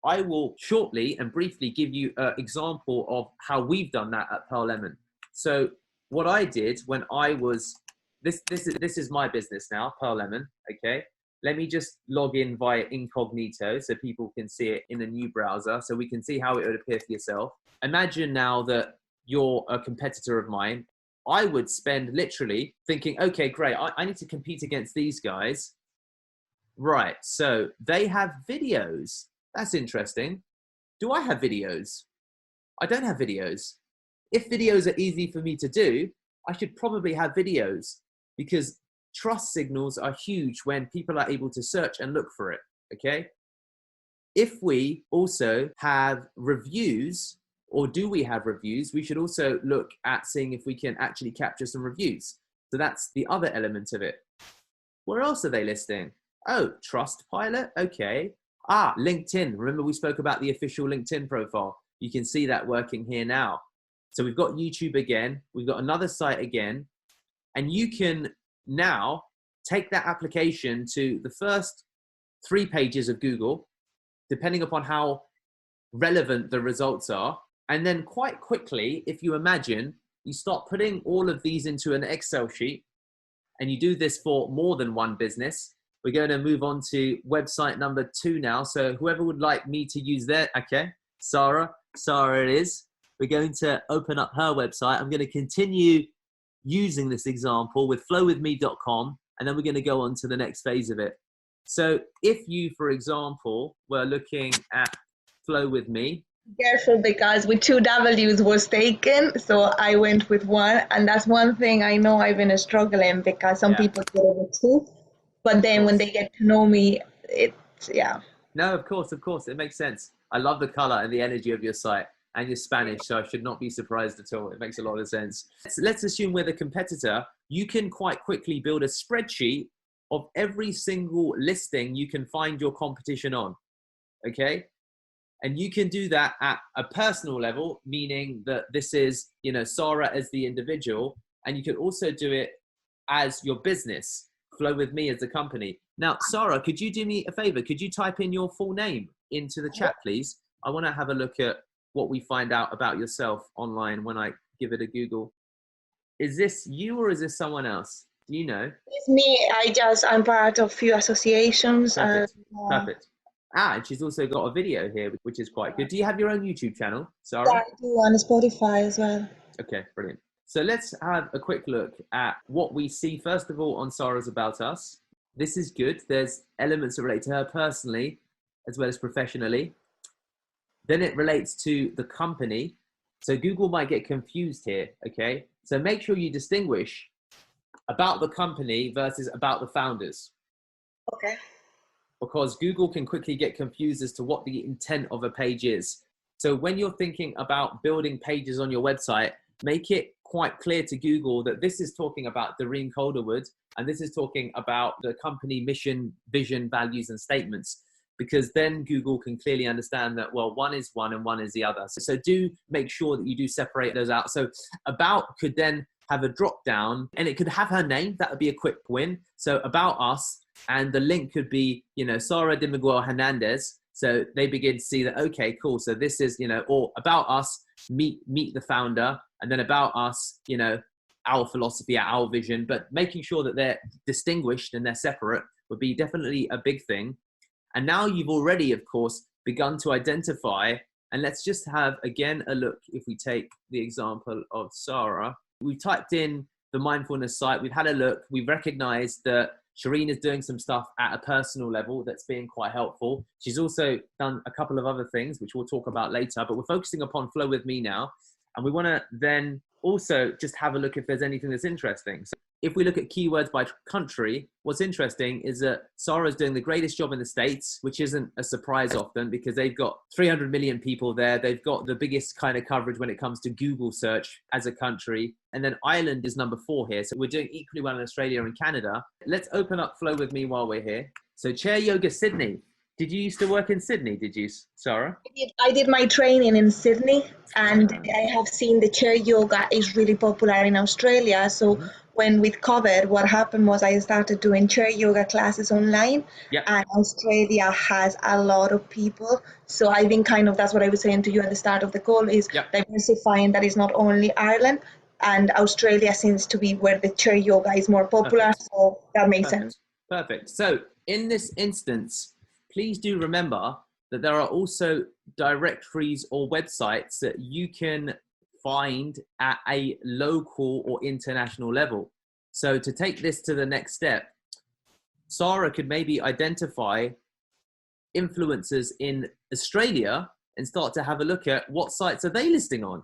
I will shortly and briefly give you an example of how we've done that at Pearl Lemon. So what I did when I was, this is my business now, Pearl Lemon, okay? Let me just log in via incognito so people can see it in a new browser so we can see how it would appear for yourself. Imagine now that you're a competitor of mine. I would spend literally thinking, okay, great, I need to compete against these guys. Right, so they have videos. That's interesting. Do I have videos? I don't have videos. If videos are easy for me to do, I should probably have videos because trust signals are huge when people are able to search and look for it, okay? If we also have reviews, or do we have reviews, we should also look at seeing if we can actually capture some reviews. So that's the other element of it. Where else are they listing? Oh, Trustpilot, okay. Ah, LinkedIn. Remember we spoke about the official LinkedIn profile. You can see that working here now. So we've got YouTube again. We've got another site again. And you can now take that application to the first 3 pages of Google, depending upon how relevant the results are. And then quite quickly, if you imagine, you start putting all of these into an Excel sheet and you do this for more than one business. We're going to move on to website number 2 now. So whoever would like me to use that, okay, Sara it is. We're going to open up her website. I'm going to continue using this example with flowwithme.com, and then we're going to go on to the next phase of it. So if you, for example, were looking at Flow With Me. Careful, because with 2 W's was taken, so I went with 1, and that's one thing I know I've been struggling because some people get it with 2, but then when they get to know me, it's, yeah. No, of course, it makes sense. I love the color and the energy of your site, and you're Spanish, so I should not be surprised at all. It makes a lot of sense. Let's assume we're the competitor. You can quite quickly build a spreadsheet of every single listing you can find your competition on, okay? And you can do that at a personal level, meaning that this is, you know, Sara as the individual, and you can also do it as your business, Flow With Me as a company. Now, Sara, could you do me a favor? Could you type in your full name into the chat, please? I want to have a look at what we find out about yourself online when I give it a Google. Is this you or is this someone else? Do you know? It's me. I'm part of few associations. Perfect. Perfect. Ah, and she's also got a video here, which is quite good. Do you have your own YouTube channel, Sara? Yeah, I do, on Spotify as well. Okay, brilliant. So let's have a quick look at what we see, first of all, on Sara's About Us. This is good. There's elements that relate to her personally, as well as professionally. Then it relates to the company. So Google might get confused here, okay? So make sure you distinguish about the company versus about the founders. Okay. Because Google can quickly get confused as to what the intent of a page is. So when you're thinking about building pages on your website, make it quite clear to Google that this is talking about Doreen Calderwood and this is talking about the company mission, vision, values, and statements. Because then Google can clearly understand that, well, one is one and one is the other. So do make sure that you do separate those out. So about could then have a drop down and it could have her name. That would be a quick win. So about us, and the link could be, you know, Sara de Miguel Hernandez. So they begin to see that, okay, cool. So this is, you know, or about us, meet the founder, and then about us, you know, our philosophy, our vision, but making sure that they're distinguished and they're separate would be definitely a big thing. And now you've already, of course, begun to identify, and let's just have, again, a look. If we take the example of Sara, we've typed in the mindfulness site, we've had a look, we've recognized that Shireen is doing some stuff at a personal level that's being quite helpful. She's also done a couple of other things, which we'll talk about later, but we're focusing upon Flow With Me now. And we want to then also just have a look if there's anything that's interesting. So if we look at keywords by country, what's interesting is that Sara's doing the greatest job in the States, which isn't a surprise often because they've got 300 million people there. They've got the biggest kind of coverage when it comes to Google search as a country. And then Ireland is number 4 here. So we're doing equally well in Australia and Canada. Let's open up Flow With Me while we're here. So Chair Yoga Sydney. Did you used to work in Sydney, did you, Sara? I did my training in Sydney, and I have seen the chair yoga is really popular in Australia. So when with COVID, what happened was I started doing chair yoga classes online, Yep. and Australia has a lot of people. So I think kind of that's what I was saying to you at the start of the call is Yep. diversifying that is not only Ireland, and Australia seems to be where the chair yoga is more popular. Perfect. So that makes Perfect. sense. Perfect. So in this instance, please do remember that there are also directories or websites that you can find at a local or international level. So to take this to the next step, Sara could maybe identify influencers in Australia and start to have a look at what sites are they listing on,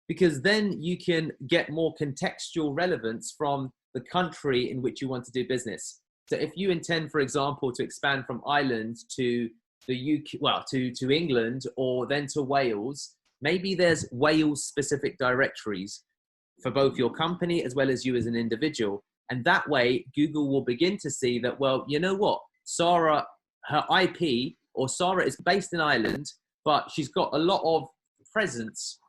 because then you can get more contextual relevance from the country in which you want to do business. So if you intend, for example, to expand from Ireland to the UK, well, to England or then to Wales, maybe there's Wales specific directories for both your company as well as you as an individual. And that way, Google will begin to see that, well, you know what, Sara, her IP, or Sara is based in Ireland, but she's got a lot of presence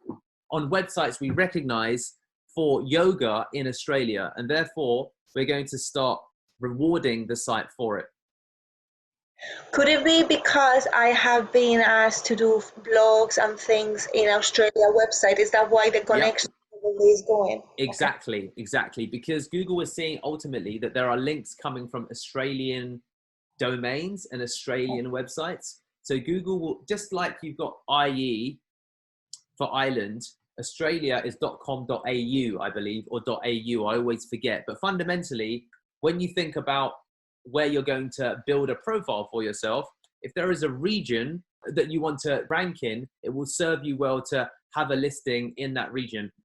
on websites we recognize for yoga in Australia. And therefore, we're going to start rewarding the site for it. Could it be because I have been asked to do blogs and things in Australia website? Is that why the Yep. connection is going? Exactly, exactly. Because Google is seeing ultimately that there are links coming from Australian domains and Australian websites. So Google will, just like you've got IE for Ireland, Australia is .com.au, I believe, or .au. I always forget. But fundamentally, when you think about where you're going to build a profile for yourself, if there is a region that you want to rank in, it will serve you well to have a listing in that region.